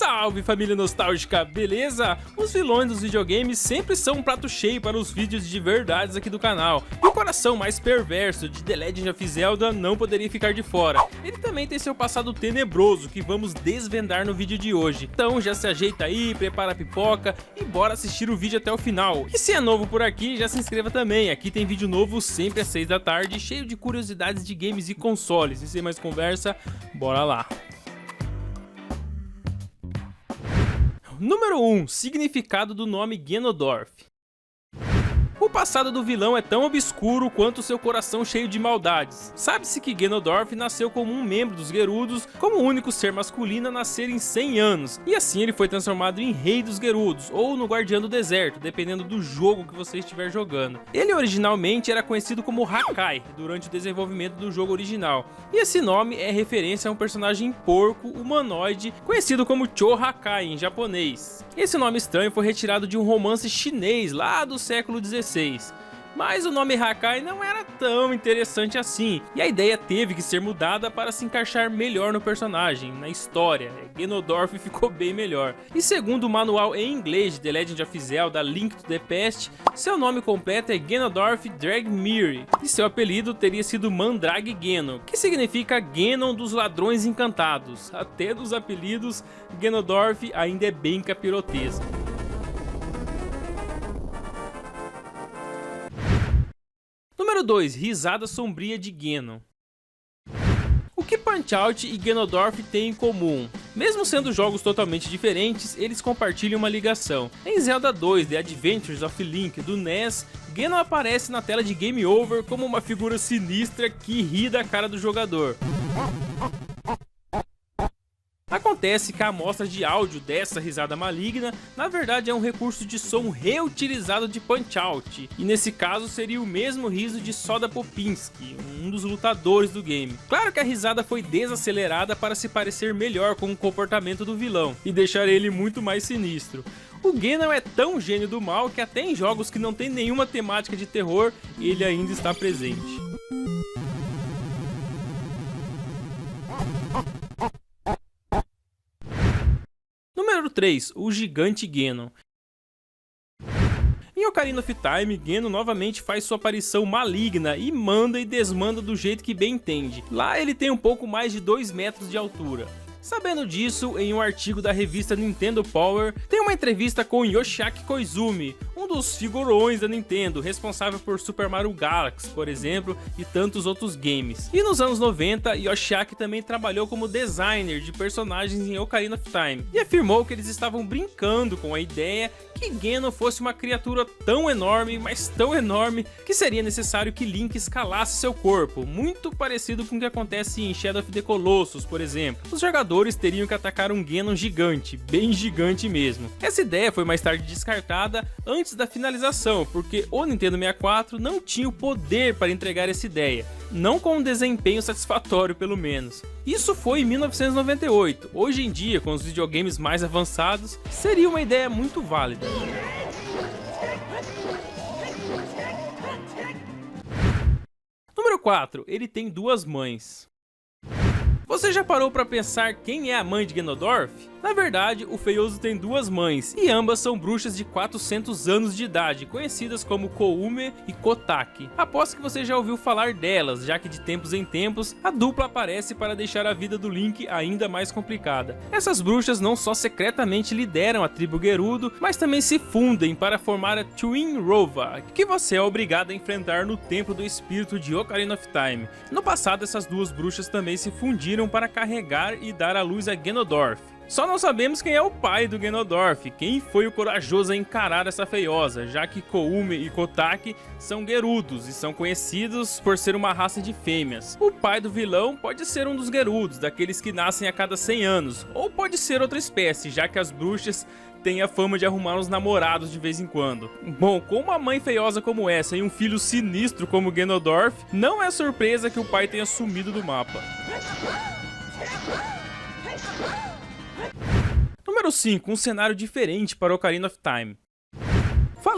Salve família nostálgica, beleza? Os vilões dos videogames sempre são um prato cheio para os vídeos de verdades aqui do canal. E o coração mais perverso de The Legend of Zelda não poderia ficar de fora. Ele também tem seu passado tenebroso que vamos desvendar no vídeo de hoje. Então já se ajeita aí, prepara a pipoca e bora assistir o vídeo até o final. E se é novo por aqui, já se inscreva também. Aqui tem vídeo novo sempre às 6 da tarde, cheio de curiosidades de games e consoles. E sem mais conversa, bora lá. Número 1. Significado do nome Ganondorf. O passado do vilão é tão obscuro quanto seu coração cheio de maldades. Sabe-se que Ganondorf nasceu como um membro dos Gerudos, como o único ser masculino a nascer em 100 anos, e assim ele foi transformado em Rei dos Gerudos, ou no Guardião do Deserto, dependendo do jogo que você estiver jogando. Ele originalmente era conhecido como Hakai, durante o desenvolvimento do jogo original, e esse nome é referência a um personagem porco humanoide, conhecido como Cho Hakai em japonês. Esse nome estranho foi retirado de um romance chinês lá do século XVI. Mas o nome Hakai não era tão interessante assim, e a ideia teve que ser mudada para se encaixar melhor no personagem, na história. Ganondorf ficou bem melhor. E segundo o manual em inglês de The Legend of Zelda Link to the Past, seu nome completo é Ganondorf Dragmir, e seu apelido teria sido Mandrake Ganon, que significa Ganon dos Ladrões Encantados. Até dos apelidos, Ganondorf ainda é bem capirotesco. Número 2. Risada sombria de Ganon. O que Punch-Out e Ganondorf têm em comum? Mesmo sendo jogos totalmente diferentes, eles compartilham uma ligação. Em Zelda 2 The Adventures of Link do NES, Ganon aparece na tela de Game Over como uma figura sinistra que ri da cara do jogador. Acontece que a amostra de áudio dessa risada maligna na verdade é um recurso de som reutilizado de Punch-Out, e nesse caso seria o mesmo riso de Soda Popinski, um dos lutadores do game. Claro que a risada foi desacelerada para se parecer melhor com o comportamento do vilão e deixar ele muito mais sinistro. O Ganon é tão gênio do mal que até em jogos que não tem nenhuma temática de terror ele ainda está presente. Número 3. O Gigante Ganon. Em Ocarina of Time, Ganon novamente faz sua aparição maligna e manda e desmanda do jeito que bem entende. Lá ele tem um pouco mais de 2 metros de altura. Sabendo disso, em um artigo da revista Nintendo Power, tem uma entrevista com Yoshiaki Koizumi, um dos figurões da Nintendo, responsável por Super Mario Galaxy, por exemplo, e tantos outros games. E nos anos 90, Yoshiaki também trabalhou como designer de personagens em Ocarina of Time, e afirmou que eles estavam brincando com a ideia que Ganon fosse uma criatura tão enorme, mas tão enorme, que seria necessário que Link escalasse seu corpo, muito parecido com o que acontece em Shadow of the Colossus, por exemplo. Os jogadores teriam que atacar um Ganon gigante, bem gigante mesmo. Essa ideia foi mais tarde descartada antes da finalização, porque o Nintendo 64 não tinha o poder para entregar essa ideia, não com um desempenho satisfatório pelo menos. Isso foi em 1998, hoje em dia com os videogames mais avançados, seria uma ideia muito válida. Número 4. Ele tem 2 mães. Você já parou para pensar quem é a mãe de Ganondorf? Na verdade, o feioso tem 2 mães, e ambas são bruxas de 400 anos de idade, conhecidas como Koume e Kotake. Aposto que você já ouviu falar delas, já que de tempos em tempos, a dupla aparece para deixar a vida do Link ainda mais complicada. Essas bruxas não só secretamente lideram a tribo Gerudo, mas também se fundem para formar a Twin Rova, que você é obrigado a enfrentar no Templo do Espírito de Ocarina of Time. No passado, essas 2 bruxas também se fundiram para carregar e dar à luz a Ganondorf. Só não sabemos quem é o pai do Ganondorf, quem foi o corajoso a encarar essa feiosa, já que Koume e Kotake são Gerudos e são conhecidos por ser uma raça de fêmeas. O pai do vilão pode ser um dos Gerudos, daqueles que nascem a cada 100 anos, ou pode ser outra espécie, já que as bruxas têm a fama de arrumar uns namorados de vez em quando. Bom, com uma mãe feiosa como essa e um filho sinistro como Ganondorf, não é surpresa que o pai tenha sumido do mapa. Número 5. Um cenário diferente para Ocarina of Time.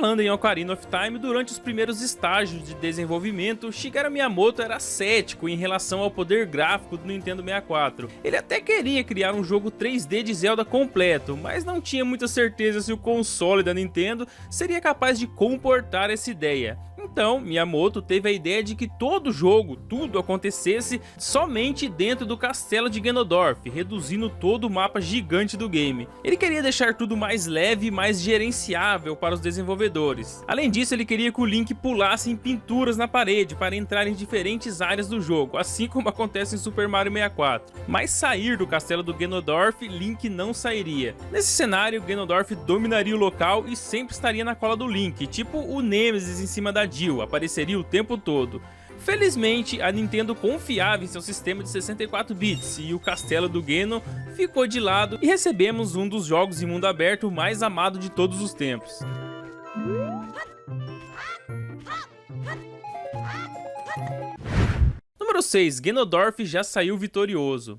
Falando em Ocarina of Time, durante os primeiros estágios de desenvolvimento, Shigeru Miyamoto era cético em relação ao poder gráfico do Nintendo 64. Ele até queria criar um jogo 3D de Zelda completo, mas não tinha muita certeza se o console da Nintendo seria capaz de comportar essa ideia. Então, Miyamoto teve a ideia de que todo jogo, tudo acontecesse somente dentro do castelo de Ganondorf, reduzindo todo o mapa gigante do game. Ele queria deixar tudo mais leve e mais gerenciável para os desenvolvedores. Além disso, ele queria que o Link pulasse em pinturas na parede para entrar em diferentes áreas do jogo, assim como acontece em Super Mario 64. Mas sair do castelo do Ganondorf, Link não sairia. Nesse cenário, Ganondorf dominaria o local e sempre estaria na cola do Link, tipo o Nemesis em cima da Jill, apareceria o tempo todo. Felizmente, a Nintendo confiava em seu sistema de 64 bits e o castelo do Ganon ficou de lado e recebemos um dos jogos em mundo aberto mais amado de todos os tempos. Número 6. Ganondorf já saiu vitorioso.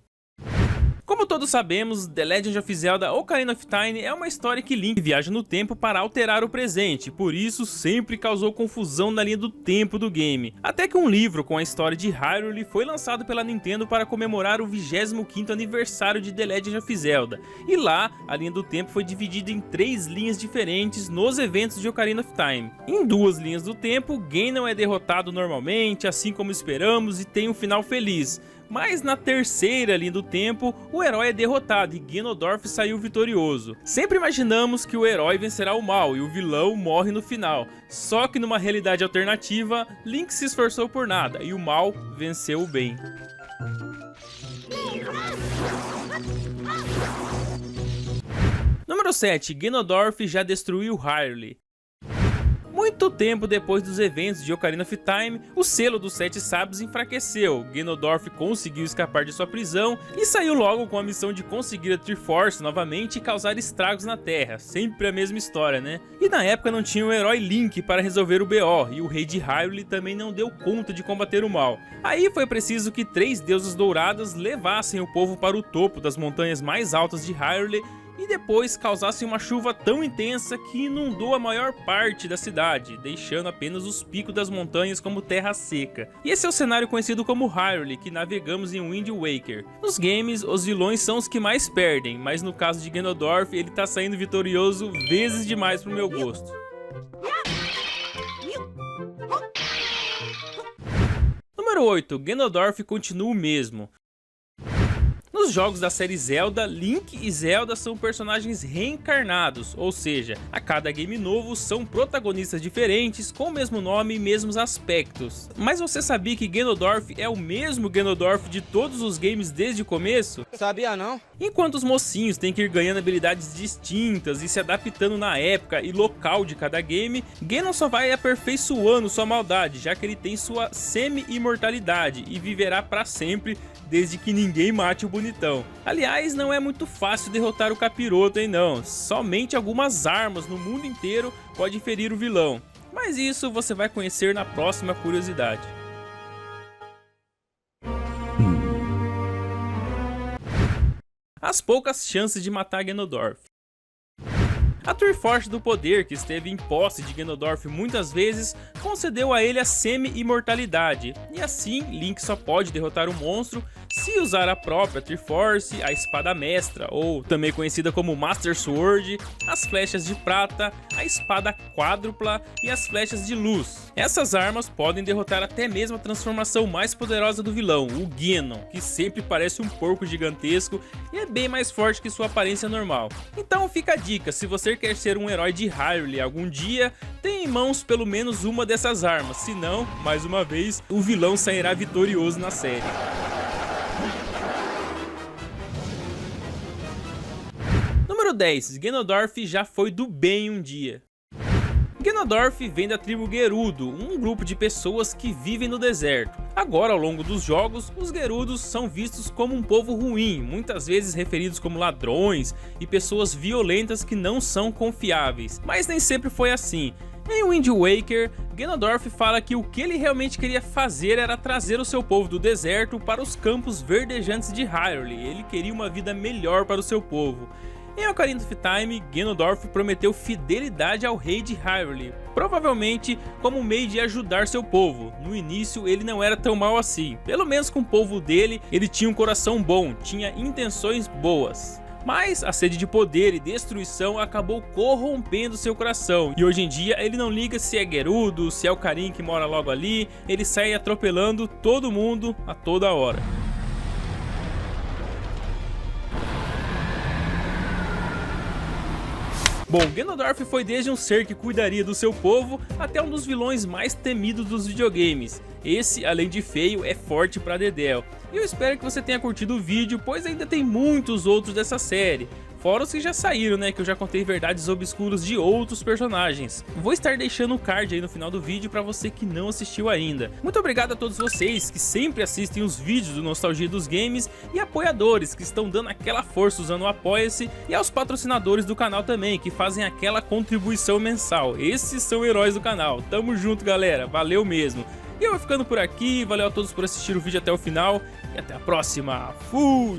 Como todos sabemos, The Legend of Zelda Ocarina of Time é uma história que Link viaja no tempo para alterar o presente, por isso sempre causou confusão na linha do tempo do game. Até que um livro com a história de Hyrule foi lançado pela Nintendo para comemorar o 25º aniversário de The Legend of Zelda, e lá a linha do tempo foi dividida em 3 linhas diferentes nos eventos de Ocarina of Time. Em 2 linhas do tempo, Ganon é derrotado normalmente, assim como esperamos, e tem um final feliz. Mas na terceira linha do tempo, o herói é derrotado e Ganondorf saiu vitorioso. Sempre imaginamos que o herói vencerá o mal e o vilão morre no final. Só que numa realidade alternativa, Link se esforçou por nada e o mal venceu o bem. Número 7. Ganondorf já destruiu Hyrule. Muito tempo depois dos eventos de Ocarina of Time, o selo dos 7 sábios enfraqueceu, Ganondorf conseguiu escapar de sua prisão e saiu logo com a missão de conseguir a Triforce novamente e causar estragos na Terra, sempre a mesma história, né? E na época não tinha o herói Link para resolver o BO, e o rei de Hyrule também não deu conta de combater o mal. Aí foi preciso que 3 deusas douradas levassem o povo para o topo das montanhas mais altas de Hyrule e depois causassem uma chuva tão intensa que inundou a maior parte da cidade, deixando apenas os picos das montanhas como terra seca. E esse é o cenário conhecido como Hyrule, que navegamos em Wind Waker. Nos games, os vilões são os que mais perdem, mas no caso de Ganondorf, ele tá saindo vitorioso vezes demais pro meu gosto. Número 8. Ganondorf continua o mesmo. Nos jogos da série Zelda, Link e Zelda são personagens reencarnados, ou seja, a cada game novo são protagonistas diferentes com o mesmo nome e mesmos aspectos. Mas você sabia que Ganondorf é o mesmo Ganondorf de todos os games desde o começo? Sabia não? Enquanto os mocinhos têm que ir ganhando habilidades distintas e se adaptando na época e local de cada game, Ganon só vai aperfeiçoando sua maldade, já que ele tem sua semi-imortalidade e viverá para sempre, desde que ninguém mate o bonitão. Aliás, não é muito fácil derrotar o capiroto, hein não. Somente algumas armas no mundo inteiro podem ferir o vilão. Mas isso você vai conhecer na próxima curiosidade. As poucas chances de matar Ganondorf. A Triforce do Poder, que esteve em posse de Ganondorf muitas vezes, concedeu a ele a semi-imortalidade, e assim Link só pode derrotar o monstro se usar a própria Triforce, a Espada Mestra, ou também conhecida como Master Sword, as flechas de prata, a Espada Quádrupla e as flechas de luz. Essas armas podem derrotar até mesmo a transformação mais poderosa do vilão, o Ganon, que sempre parece um porco gigantesco e é bem mais forte que sua aparência normal. Então fica a dica, se você quer ser um herói de Hyrule algum dia, tenha em mãos pelo menos uma dessas armas, senão, mais uma vez, o vilão sairá vitorioso na série. Número 10. Ganondorf já foi do bem um dia. Ganondorf vem da tribo Gerudo, um grupo de pessoas que vivem no deserto. Agora, ao longo dos jogos, os Gerudos são vistos como um povo ruim, muitas vezes referidos como ladrões e pessoas violentas que não são confiáveis. Mas nem sempre foi assim. Em Wind Waker, Ganondorf fala que o que ele realmente queria fazer era trazer o seu povo do deserto para os campos verdejantes de Hyrule. Ele queria uma vida melhor para o seu povo. Em Ocarina of Time, Ganondorf prometeu fidelidade ao rei de Hyrule, provavelmente como meio de ajudar seu povo. No início ele não era tão mal assim, pelo menos com o povo dele ele tinha um coração bom, tinha intenções boas. Mas a sede de poder e destruição acabou corrompendo seu coração, e hoje em dia ele não liga se é Gerudo, se é o Karin que mora logo ali, ele sai atropelando todo mundo a toda hora. Bom, Ganondorf foi desde um ser que cuidaria do seu povo até um dos vilões mais temidos dos videogames. Esse, além de feio, é forte pra dedéu. E eu espero que você tenha curtido o vídeo, pois ainda tem muitos outros dessa série. Fora os que já saíram, né, que eu já contei verdades obscuras de outros personagens. Vou estar deixando o card aí no final do vídeo pra você que não assistiu ainda. Muito obrigado a todos vocês que sempre assistem os vídeos do Nostalgia dos Games e apoiadores que estão dando aquela força usando o Apoia-se, e aos patrocinadores do canal também, que fazem aquela contribuição mensal. Esses são heróis do canal. Tamo junto, galera. Valeu mesmo. E eu vou ficando por aqui. Valeu a todos por assistir o vídeo até o final e até a próxima. Fui!